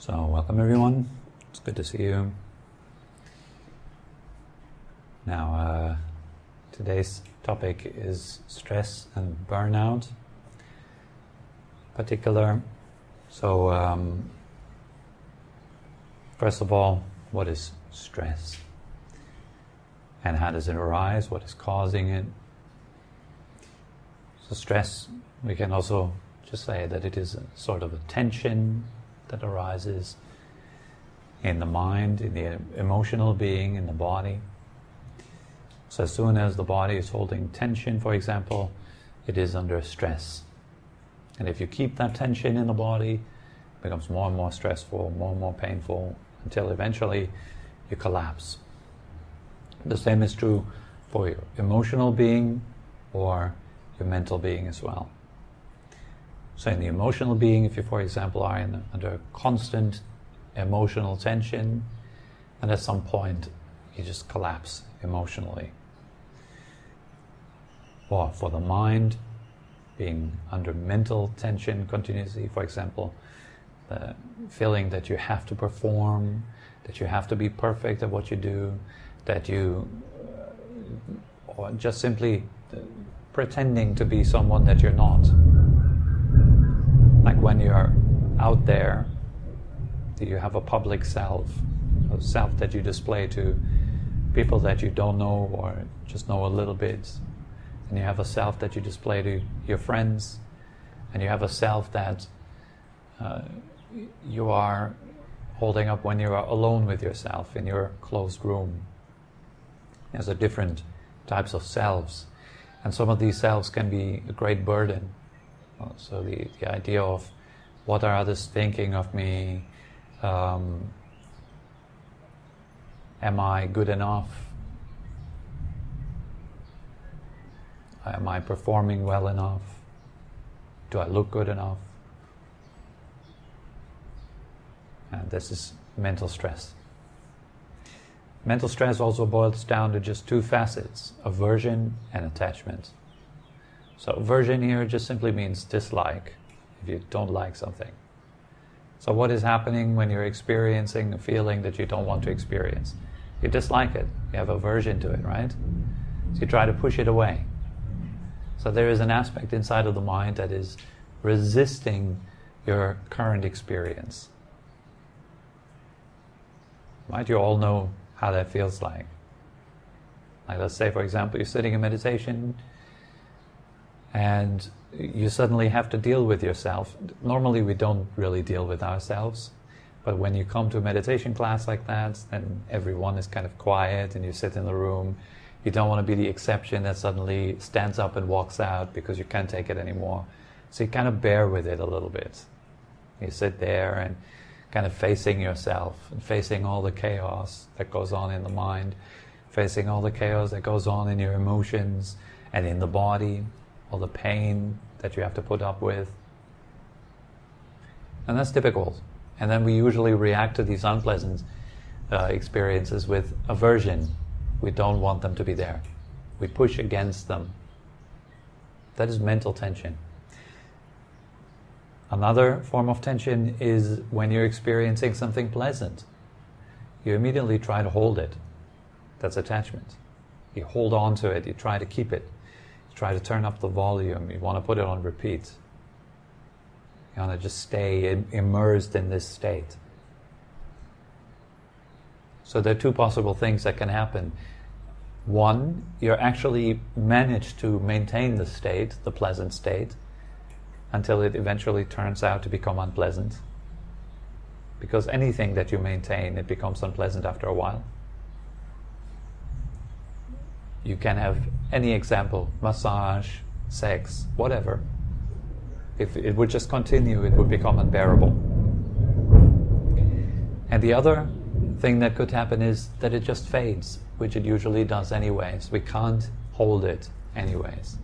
So welcome everyone, it's good to see you. Now today's topic is stress and burnout in particular. So first of all, what is stress? And how does it arise? What is causing it? So stress, we can also just say that it is a sort of a tension that arises in the mind, in the emotional being, in the body. So as soon as the body is holding tension, for example, it is under stress. And if you keep that tension in the body, it becomes more and more stressful, more and more painful, until eventually you collapse. The same is true for your emotional being or your mental being as well. So in the emotional being, if you, for example, are under constant emotional tension, and at some point you just collapse emotionally. Or for the mind, being under mental tension continuously, for example, the feeling that you have to perform, that you have to be perfect at what you do, that you, or just simply pretending to be someone that you're not. Like when you're out there, you have a public self, a self that you display to people that you don't know or just know a little bit. And you have a self that you display to your friends, and you have a self that you are holding up when you are alone with yourself in your closed room. There's different types of selves, and some of these selves can be a great burden. So the idea of what are others thinking of me, am I good enough, am I performing well enough, do I look good enough? And this is mental stress. Mental stress also boils down to just two facets: aversion and attachment. So aversion here just simply means dislike, if you don't like something. So what is happening when you're experiencing a feeling that you don't want to experience? You dislike it, you have aversion to it, right? So you try to push it away. So there is an aspect inside of the mind that is resisting your current experience. Right? You all know how that feels like. Like let's say, for example, you're sitting in meditation and you suddenly have to deal with yourself. Normally we don't really deal with ourselves, but when you come to a meditation class like that, then everyone is kind of quiet and you sit in the room. You don't want to be the exception that suddenly stands up and walks out because you can't take it anymore. So you kind of bear with it a little bit. You sit there and kind of facing yourself and facing all the chaos that goes on in the mind, facing all the chaos that goes on in your emotions and in the body, all the pain that you have to put up with. And that's difficult. And then we usually react to these unpleasant experiences with aversion. We don't want them to be there. We push against them. That is mental tension. Another form of tension is when you're experiencing something pleasant. You immediately try to hold it. That's attachment. You hold on to it, you try to keep it. You try to turn up the volume, you want to put it on repeat. You want to just stay immersed in this state. So there are two possible things that can happen. One, you're actually managed to maintain the state, the pleasant state, until it eventually turns out to become unpleasant. Because anything that you maintain, it becomes unpleasant after a while. You can have any example, massage, sex, whatever. If it would just continue, it would become unbearable. And the other thing that could happen is that it just fades, which it usually does anyways. We can't hold it anyways.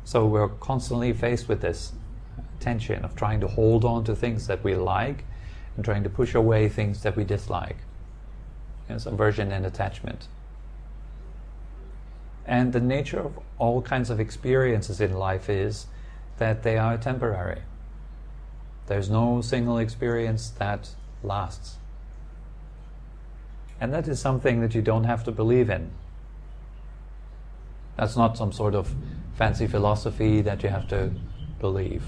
So we're constantly faced with this tension of trying to hold on to things that we like and trying to push away things that we dislike. It's aversion and attachment. And the nature of all kinds of experiences in life is that they are temporary. There's no single experience that lasts. And that is something that you don't have to believe in. That's not some sort of fancy philosophy that you have to believe.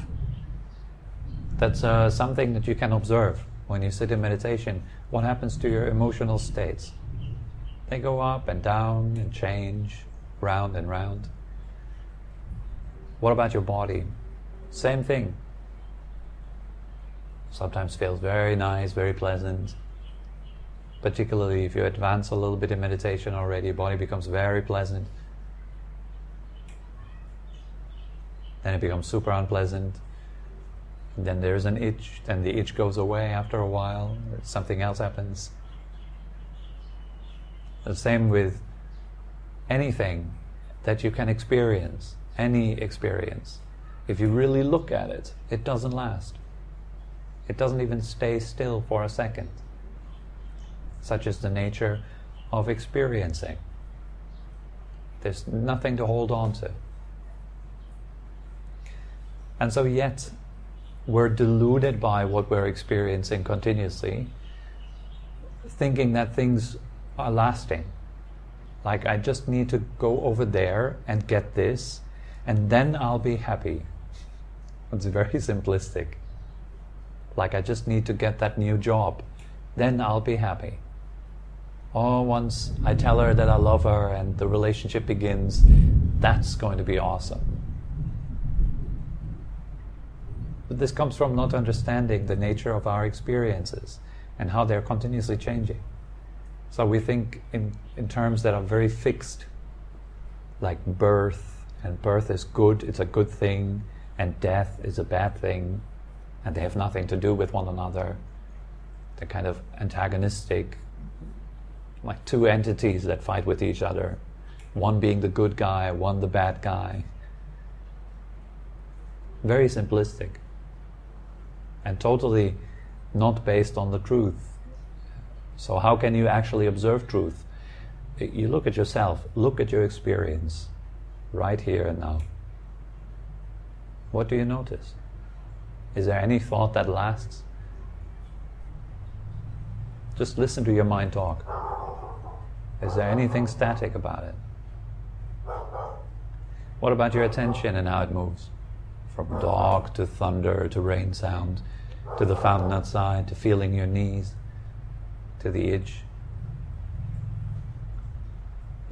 That's something that you can observe when you sit in meditation. What happens to your emotional states? They go up and down and change, round and round. What about your body? Same thing. Sometimes feels very nice, very pleasant. Particularly if you advance a little bit in meditation already, your body becomes very pleasant. Then it becomes super unpleasant. And then there's an itch, then the itch goes away after a while, or something else happens. The same with anything that you can experience, any experience. If you really look at it, it doesn't last. It doesn't even stay still for a second. Such is the nature of experiencing. There's nothing to hold on to. And so yet, we're deluded by what we're experiencing continuously, thinking that things are lasting. Like, I just need to go over there and get this, and then I'll be happy. It's very simplistic. Like, I just need to get that new job, then I'll be happy. Oh, once I tell her that I love her and the relationship begins, that's going to be awesome. But this comes from not understanding the nature of our experiences and how they're continuously changing. So we think in terms that are very fixed, like birth, and birth is good, it's a good thing, and death is a bad thing, and they have nothing to do with one another. They're kind of antagonistic, like two entities that fight with each other, one being the good guy, one the bad guy. Very simplistic and totally not based on the truth. So how can you actually observe truth? You look at yourself, look at your experience right here and now. What do you notice? Is there any thought that lasts? Just listen to your mind talk. Is there anything static about it? What about your attention and how it moves? From dog to thunder to rain sound, to the fountain outside, to feeling your knees, to the itch.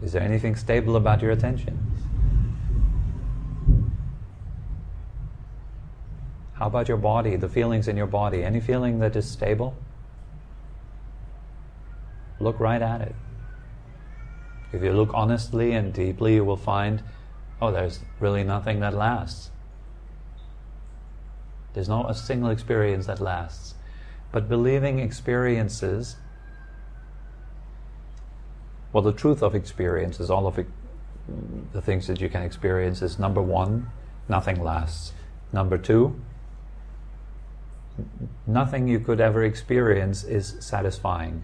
Is there anything stable about your attention? How about your body, the feelings in your body? Any feeling that is stable? Look right at it. If you look honestly and deeply, you will find, oh, there's really nothing that lasts. There's not a single experience that lasts. But believing experiences, well, the truth of experience is all of it, the things that you can experience is, number one, nothing lasts. Number two, nothing you could ever experience is satisfying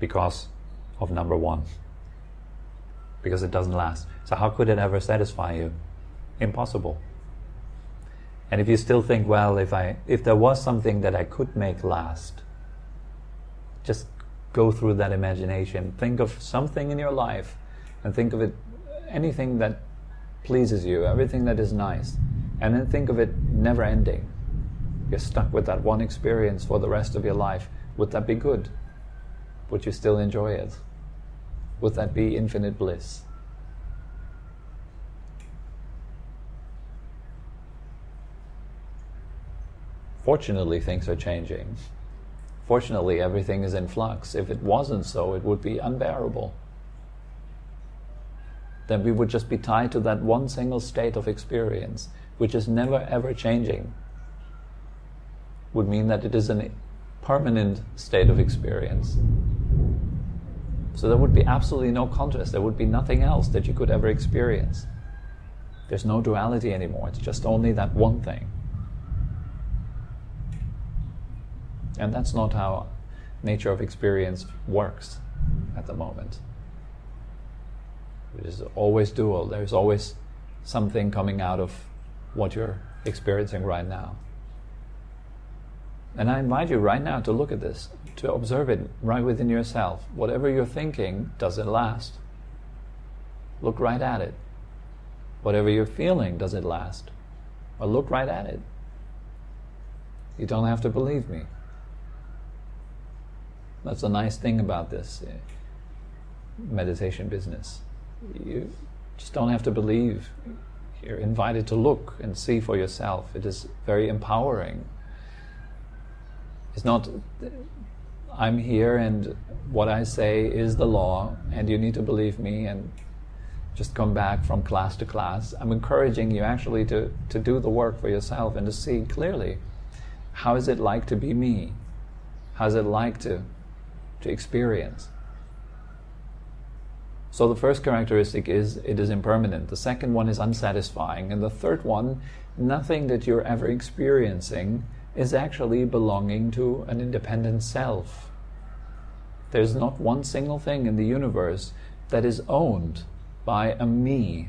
because of number one. Because it doesn't last. So how could it ever satisfy you? Impossible. And if you still think, well, if there was something that I could make last, just go through that imagination. Think of something in your life and think of it, anything that pleases you, everything that is nice. And then think of it never ending. You're stuck with that one experience for the rest of your life. Would that be good? Would you still enjoy it? Would that be infinite bliss? Fortunately, things are changing. Fortunately, everything is in flux. If it wasn't so, it would be unbearable. Then we would just be tied to that one single state of experience, which is never ever changing. Would mean that it is a permanent state of experience. So there would be absolutely no contrast. There would be nothing else that you could ever experience. There's no duality anymore. It's just only that one thing. And that's not how nature of experience works at the moment. It is always dual. There's always something coming out of what you're experiencing right now. And I invite you right now to look at this, to observe it right within yourself. Whatever you're thinking, does it last? Look right at it. Whatever you're feeling, does it last? Well, look right at it. You don't have to believe me. That's a nice thing about this meditation business. You just don't have to believe. You're invited to look and see for yourself. It is very empowering. It's not, I'm here and what I say is the law and you need to believe me and just come back from class to class. I'm encouraging you actually to do the work for yourself and to see clearly, how is it like to be me? How is it like to experience? So the first characteristic is it is impermanent. The second one is unsatisfying. And the third one, nothing that you're ever experiencing is actually belonging to an independent self. There's not one single thing in the universe that is owned by a me,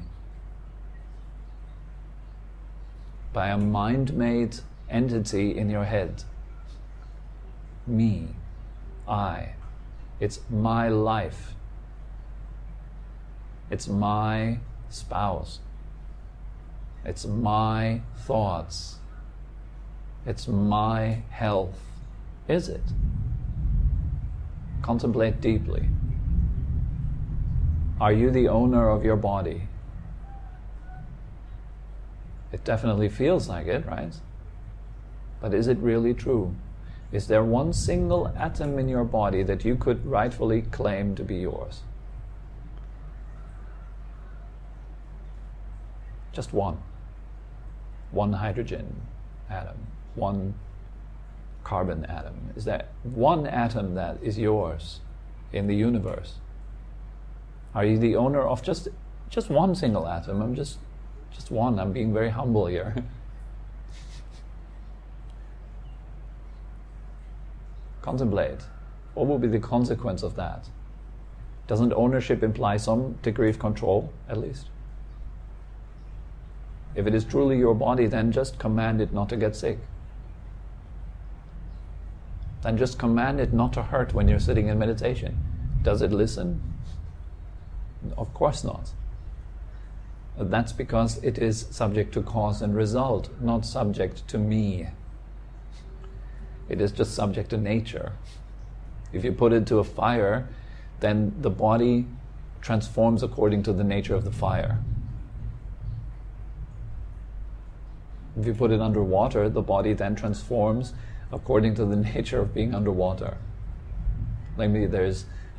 by a mind-made entity in your head. Me, I. It's my life. It's my spouse. It's my thoughts. It's my health. Is it? Contemplate deeply. Are you the owner of your body? It definitely feels like it, right? But is it really true? Is there one single atom in your body that you could rightfully claim to be yours? Just one. One hydrogen atom. One carbon atom. Is there one atom that is yours in the universe? Are you the owner of just one single atom? I'm just one. I'm being very humble here. Contemplate. What will be the consequence of that? Doesn't ownership imply some degree of control, at least? If it is truly your body, then just command it not to get sick. Then just command it not to hurt when you're sitting in meditation. Does it listen? Of course not. That's because it is subject to cause and result, not subject to me. It is just subject to nature. If you put it to a fire, then the body transforms according to the nature of the fire. If you put it underwater, the body then transforms according to the nature of being underwater. Namely,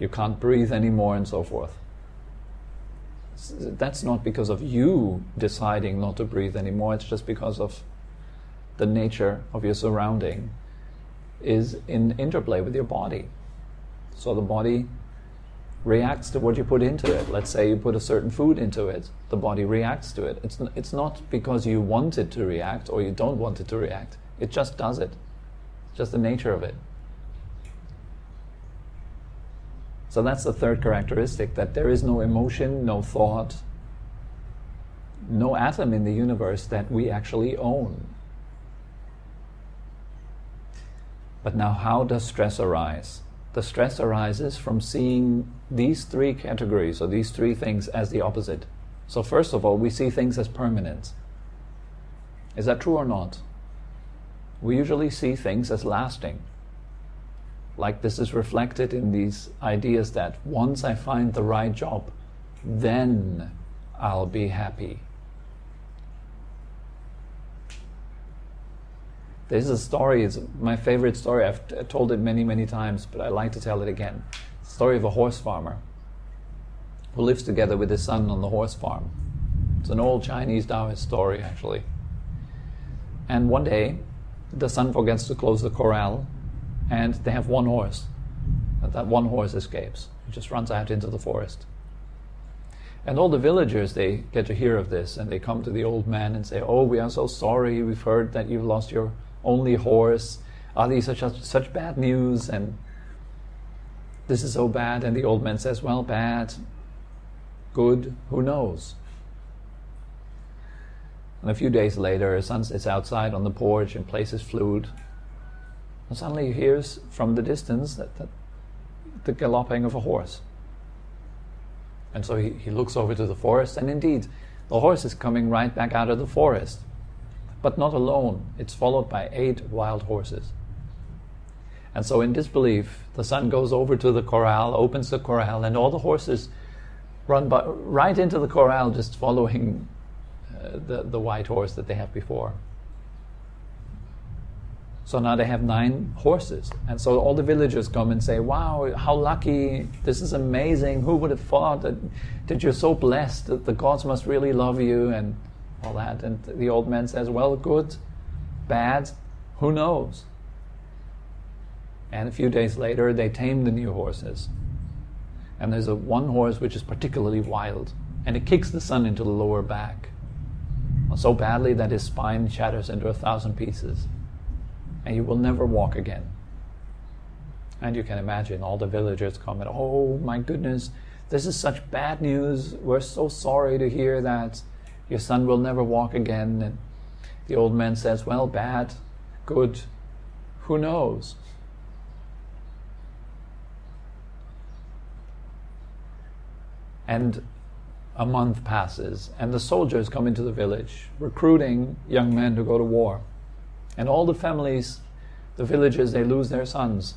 you can't breathe anymore and so forth. That's not because of you deciding not to breathe anymore, it's just because of the nature of your surrounding is in interplay with your body. So the body reacts to what you put into it. Let's say you put a certain food into it, the body reacts to it. It's not because you want it to react or you don't want it to react. It just does it. It's just the nature of it. So that's the third characteristic, that there is no emotion, no thought, no atom in the universe that we actually own. But now, how does stress arise? The stress arises from seeing these three categories, or these three things, as the opposite. So first of all, we see things as permanent. Is that true or not? We usually see things as lasting. Like this is reflected in these ideas that once I find the right job, then I'll be happy. There's a story, it's my favorite story. I've told it many, many times, but I like to tell it again. It's the story of a horse farmer who lives together with his son on the horse farm. It's an old Chinese Taoist story, actually. And one day, the son forgets to close the corral, and they have one horse. And that one horse escapes. He just runs out into the forest. And all the villagers, they get to hear of this, and they come to the old man and say, "Oh, we are so sorry. We've heard that you've lost your only horse. Are these such bad news? And this is so bad." And the old man says, "Well, bad, good, who knows?" And a few days later, his son sits outside on the porch and plays his flute. And suddenly he hears from the distance that the galloping of a horse. And so he looks over to the forest, and indeed, the horse is coming right back out of the forest. But not alone. It's followed by 8 wild horses. And so in disbelief, the son goes over to the corral, opens the corral, and all the horses run right into the corral, just following the white horse that they have before. So now they have 9 horses. And so all the villagers come and say, wow, how lucky, this is amazing, who would have thought that you're so blessed, that the gods must really love you, and all that. And the old man says, well, good, bad, who knows? And a few days later, they tame the new horses. And there's one horse which is particularly wild, and it kicks the son into the lower back, so badly that his spine shatters into 1,000 pieces. And he will never walk again. And you can imagine all the villagers come and, oh my goodness, this is such bad news. We're so sorry to hear that your son will never walk again. And the old man says, well, bad, good, who knows? And a month passes, and the soldiers come into the village, recruiting young men to go to war. And all the families, the villages, they lose their sons.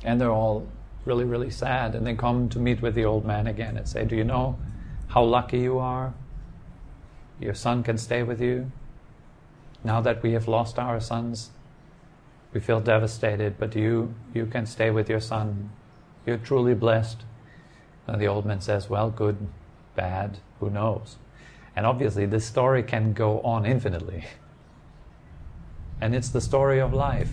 And they're all really, really sad. And they come to meet with the old man again and say, do you know how lucky you are? Your son can stay with you. Now that we have lost our sons, we feel devastated, but you can stay with your son. You're truly blessed. And the old man says, well, good, bad, who knows? And obviously this story can go on infinitely. And it's the story of life.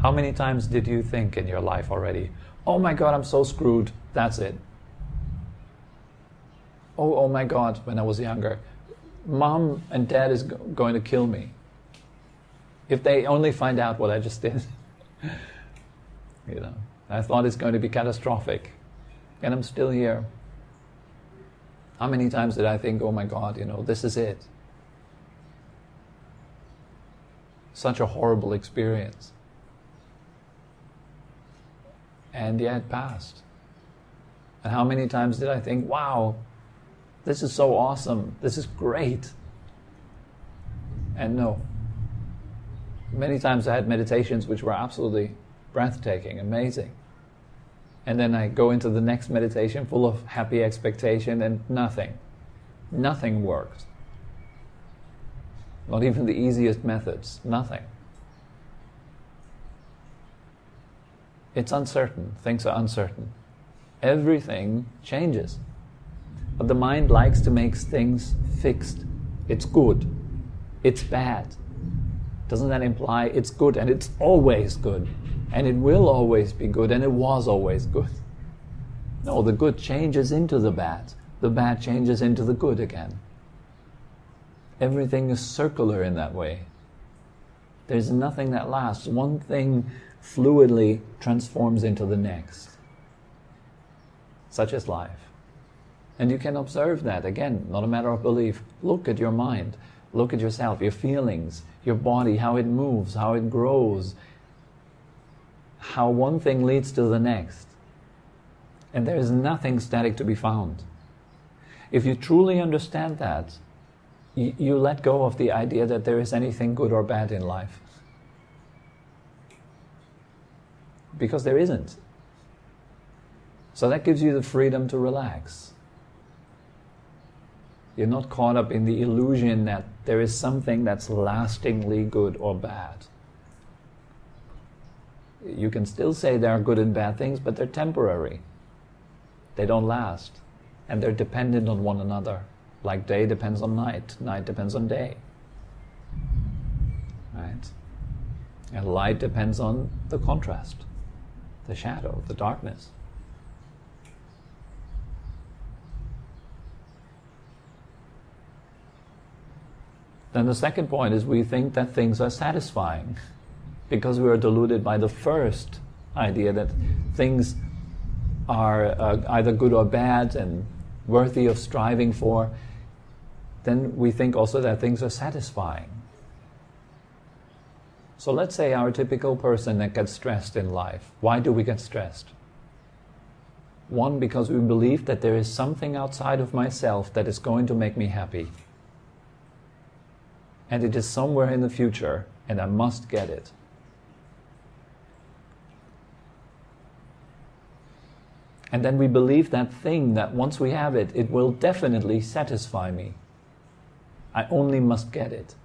How many times did you think in your life already, oh my God, I'm so screwed, that's it. Oh my God, when I was younger, Mom and Dad is going to kill me. If they only find out what I just did. I thought it's going to be catastrophic. And I'm still here. How many times did I think, oh my God, this is it. Such a horrible experience. And yet it passed. And how many times did I think, wow, this is so awesome, this is great. And no. Many times I had meditations which were absolutely breathtaking, amazing. And then I go into the next meditation full of happy expectation, and nothing works. Not even the easiest methods, nothing. It's uncertain, things are uncertain. Everything changes. But the mind likes to make things fixed. It's good, it's bad. Doesn't that imply it's good and it's always good? And it will always be good, and it was always good. No, the good changes into the bad changes into the good again. Everything is circular in that way. There's nothing that lasts. One thing fluidly transforms into the next. Such is life. And you can observe that, again, not a matter of belief. Look at your mind, look at yourself, your feelings, your body, how it moves, how it grows, how one thing leads to the next. And there is nothing static to be found. If you truly understand that, you let go of the idea that there is anything good or bad in life. Because there isn't. So that gives you the freedom to relax. You're not caught up in the illusion that there is something that's lastingly good or bad. You can still say there are good and bad things, but they're temporary. They don't last. And they're dependent on one another. Like day depends on night, night depends on day. Right? And light depends on the contrast, the shadow, the darkness. Then the second point is we think that things are satisfying because we are deluded by the first idea that things are either good or bad and worthy of striving for. Then we think also that things are satisfying. So let's say our typical person that gets stressed in life. Why do we get stressed? One, because we believe that there is something outside of myself that is going to make me happy. And it is somewhere in the future, and I must get it. And then we believe that thing, that once we have it, it will definitely satisfy me. I only must get it.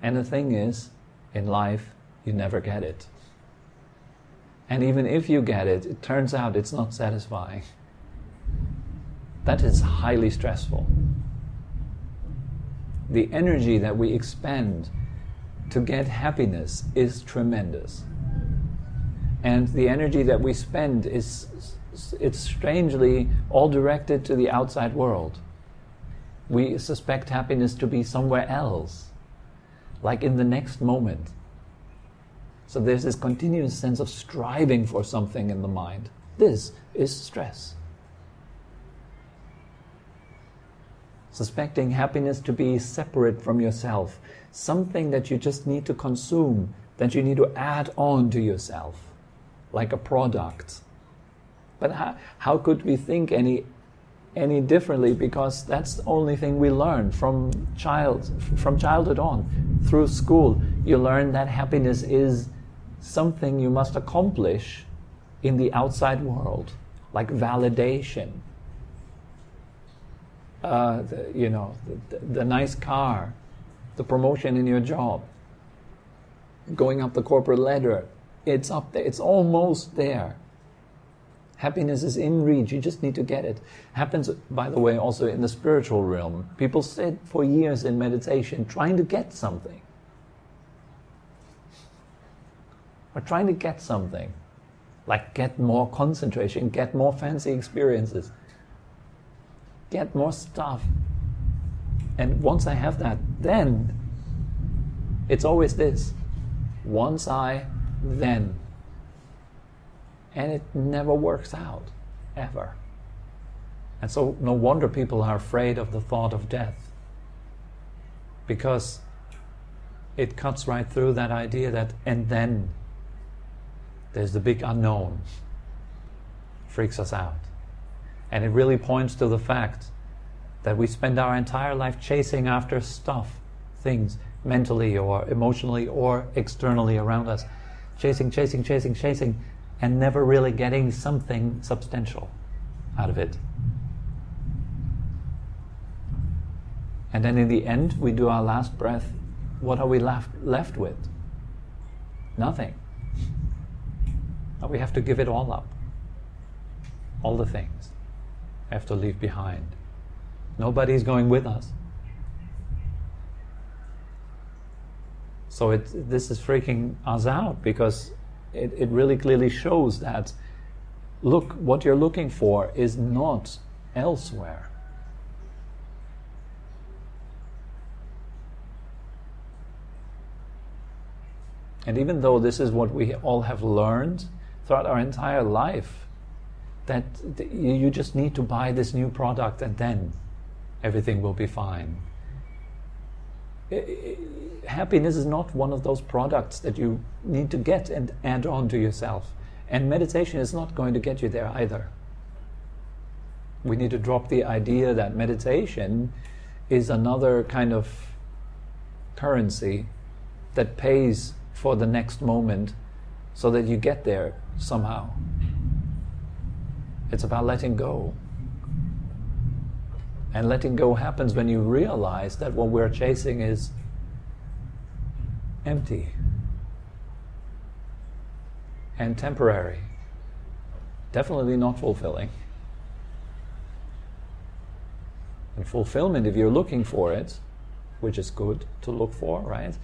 And the thing is, in life, you never get it. And even if you get it, it turns out it's not satisfying. That is highly stressful. The energy that we expend to get happiness is tremendous. And the energy that we spend it's strangely all directed to the outside world. We suspect happiness to be somewhere else, like in the next moment. So there's this continuous sense of striving for something in the mind. This is stress. Suspecting happiness to be separate from yourself, something that you just need to consume, that you need to add on to yourself, like a product. But how could we think any differently? Because that's the only thing we learn from childhood on. Through school, you learn that happiness is something you must accomplish in the outside world, like validation. The nice car, the promotion in your job, going up the corporate ladder, it's up there, it's almost there. Happiness is in reach, you just need to get it. Happens, by the way, also in the spiritual realm. People sit for years in meditation trying to get something. Or trying to get something. Like get more concentration, get more fancy experiences. Get more stuff. And once I have that, then it's always this. Once I, then. And it never works out, ever. And so no wonder people are afraid of the thought of death. Because it cuts right through that idea that, and then there's the big unknown. Freaks us out. And it really points to the fact that we spend our entire life chasing after stuff, things, mentally or emotionally or externally around us. Chasing, and never really getting something substantial out of it. And then in the end, we do our last breath. What are we left with? Nothing. We have to give it all up. All the things we have to leave behind. Nobody's going with us. So this is freaking us out, because it really clearly shows that, look, what you're looking for is not elsewhere. And even though this is what we all have learned throughout our entire life, that you just need to buy this new product and then everything will be fine. Happiness is not one of those products that you need to get and add on to yourself. And meditation is not going to get you there either. We need to drop the idea that meditation is another kind of currency that pays for the next moment so that you get there somehow. It's about letting go. And letting go happens when you realize that what we're chasing is empty and temporary. Definitely not fulfilling. And fulfillment, if you're looking for it, which is good to look for, right?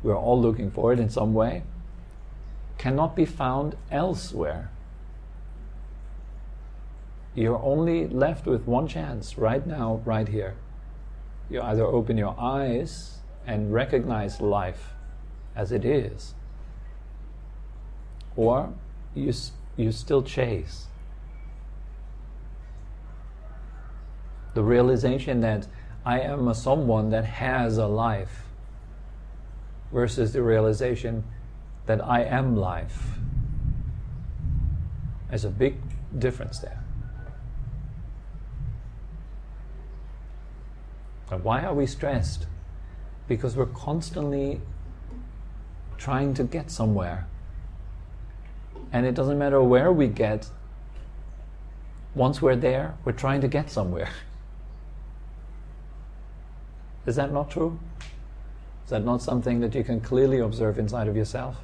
We're all looking for it in some way, cannot be found elsewhere. You're only left with one chance right now, right here. You either open your eyes and recognize life as it is, or you still chase. The realization that I am someone that has a life. versus the realization that I am life. There's a big difference there. And why are we stressed? Because we're constantly trying to get somewhere. And it doesn't matter where we get, once we're there, we're trying to get somewhere. Is that not true? Is that not something that you can clearly observe inside of yourself?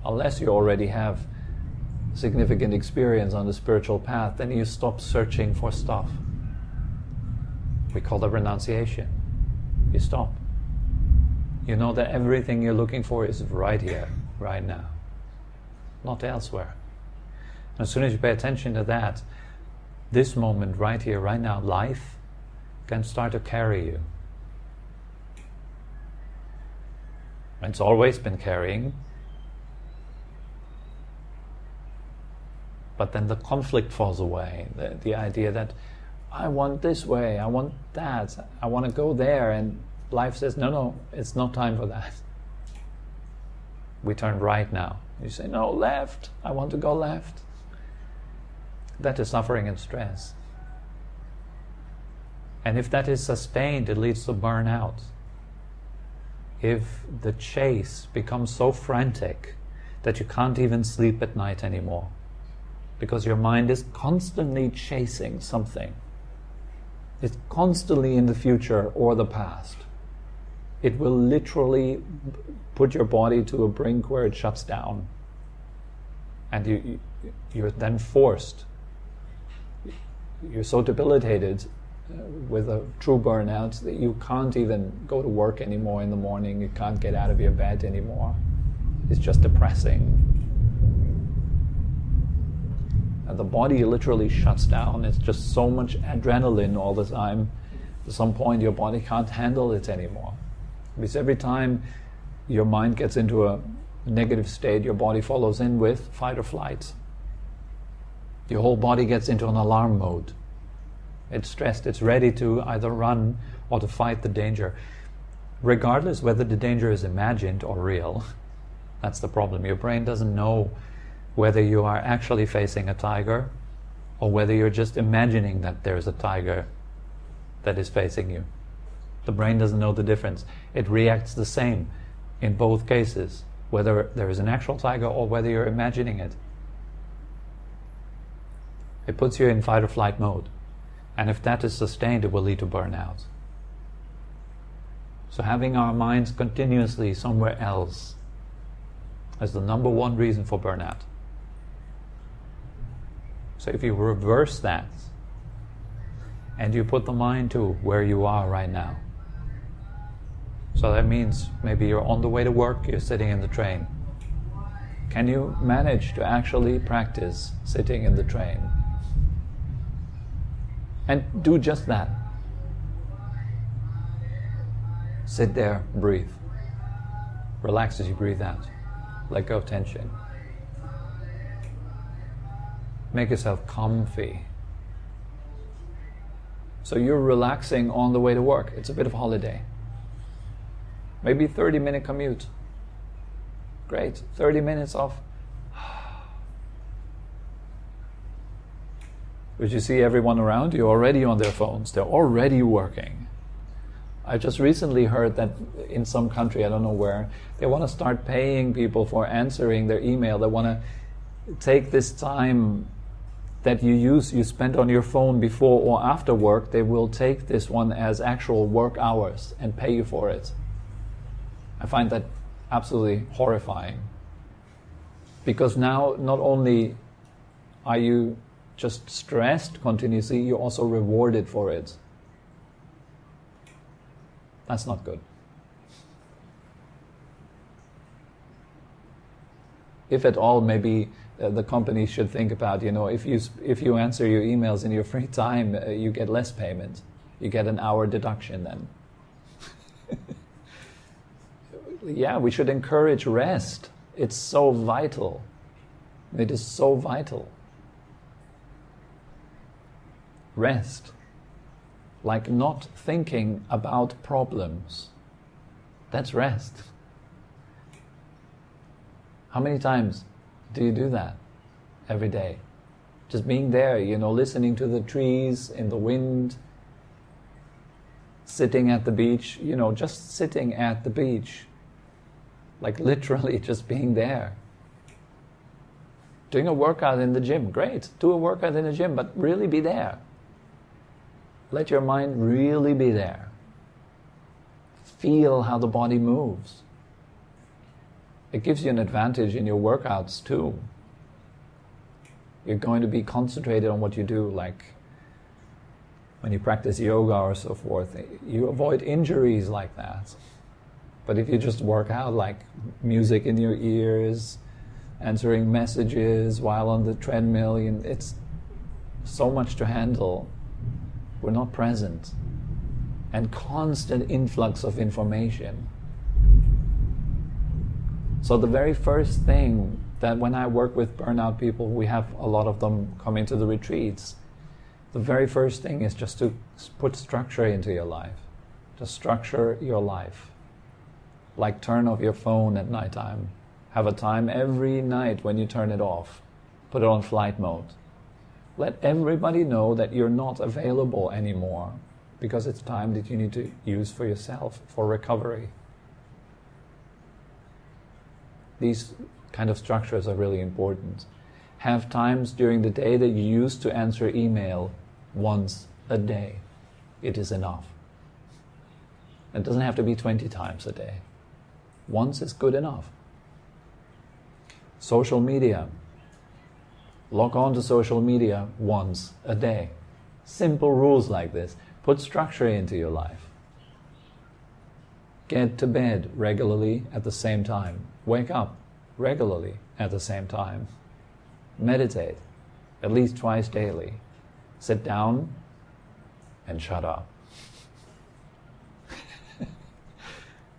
Unless you already have significant experience on the spiritual path, then you stop searching for stuff. We call that renunciation. You stop. You know that everything you're looking for is right here, right now, not elsewhere. And as soon as you pay attention to that, this moment, right here, right now, life can start to carry you. It's always been carrying. But then the conflict falls away. The idea that I want this way, I want that, I want to go there, and life says, no, it's not time for that. We turn right now. You say, no, left, I want to go left. That is suffering and stress. And if that is sustained, it leads to burnout. If the chase becomes so frantic that you can't even sleep at night anymore, because your mind is constantly chasing something. It's constantly in the future or the past. It will literally put your body to a brink where it shuts down. And you're then forced. You're so debilitated with a true burnout that you can't even go to work anymore in the morning. You can't get out of your bed anymore. It's just depressing. And the body literally shuts down. It's just so much adrenaline all the time. At some point your body can't handle it anymore. Because every time your mind gets into a negative state, your body follows in with fight or flight. Your whole body gets into an alarm mode. It's stressed. It's ready to either run or to fight the danger. Regardless whether the danger is imagined or real. That's the problem. Your brain doesn't know whether you are actually facing a tiger or whether you're just imagining that there's a tiger that is facing you. The brain doesn't know the difference. It reacts the same in both cases, whether there is an actual tiger or whether you're imagining it. It puts you in fight or flight mode. And if that is sustained, it will lead to burnout. So having our minds continuously somewhere else is the number one reason for burnout. So if you reverse that and you put the mind to where you are right now. So that means maybe you're on the way to work, you're sitting in the train. Can you manage to actually practice sitting in the train? And do just that. Sit there, breathe. Relax as you breathe out. Let go of tension. Make yourself comfy. So you're relaxing on the way to work. It's a bit of a holiday. Maybe 30-minute commute. Great. 30 minutes off. But you see everyone around you already on their phones. They're already working. I just recently heard that in some country, I don't know where, they want to start paying people for answering their email. They want to take this time that you spend on your phone before or after work, they will take this one as actual work hours and pay you for it. I find that absolutely horrifying. Because now not only are you just stressed continuously, you're also rewarded for it. That's not good. If at all, maybe the company should think about, if you answer your emails in your free time, you get less payment. You get an hour deduction then. Yeah, we should encourage rest. It's so vital. It is so vital. Rest. Like not thinking about problems. That's rest. How many times do you do that every day? Just being there, listening to the trees in the wind, sitting at the beach, just sitting at the beach. Like literally just being there. Doing a workout in the gym, great. Do a workout in the gym, but really be there. Let your mind really be there. Feel how the body moves. It gives you an advantage in your workouts too. You're going to be concentrated on what you do, like when you practice yoga or so forth. You avoid injuries like that. But if you just work out, like music in your ears, answering messages while on the treadmill, it's so much to handle. We're not present. And constant influx of information. So the very first thing that when I work with burnout people, we have a lot of them come into the retreats. The very first thing is just to put structure into your life. To structure your life. Like turn off your phone at nighttime. Have a time every night when you turn it off. Put it on flight mode. Let everybody know that you're not available anymore because it's time that you need to use for yourself, for recovery. These kind of structures are really important. Have times during the day that you use to answer email once a day. It is enough. It doesn't have to be 20 times a day. Once is good enough. Social media. Log on to social media once a day. Simple rules like this. Put structure into your life. Get to bed regularly at the same time. Wake up regularly at the same time. Meditate at least twice daily. Sit down and shut up.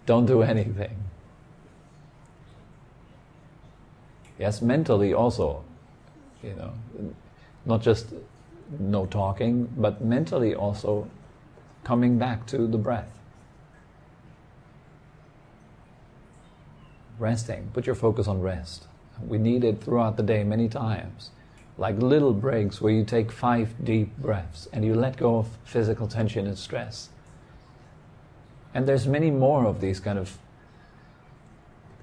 Don't do anything. Yes, mentally also, not just no talking, but mentally also coming back to the breath. Resting. Put your focus on rest. We need it throughout the day many times. Like little breaks where you take 5 deep breaths and you let go of physical tension and stress. And there's many more of these kind of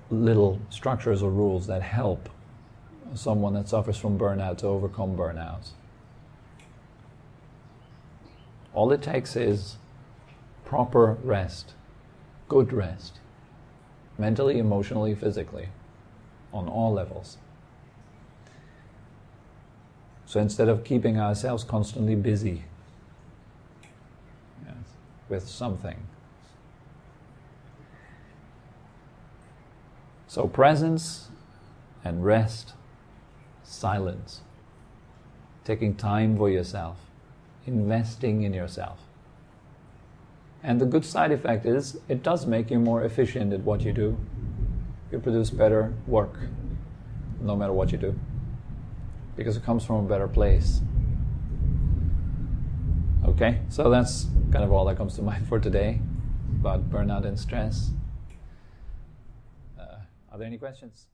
little structures or rules that help someone that suffers from burnout to overcome burnout. All it takes is proper rest, good rest, mentally, emotionally, physically, on all levels. So instead of keeping ourselves constantly busy with something. So presence and rest, silence, taking time for yourself, investing in yourself. And the good side effect is it does make you more efficient at what you do. You produce better work, no matter what you do, because it comes from a better place. Okay, so that's kind of all that comes to mind for today about burnout and stress. Are there any questions?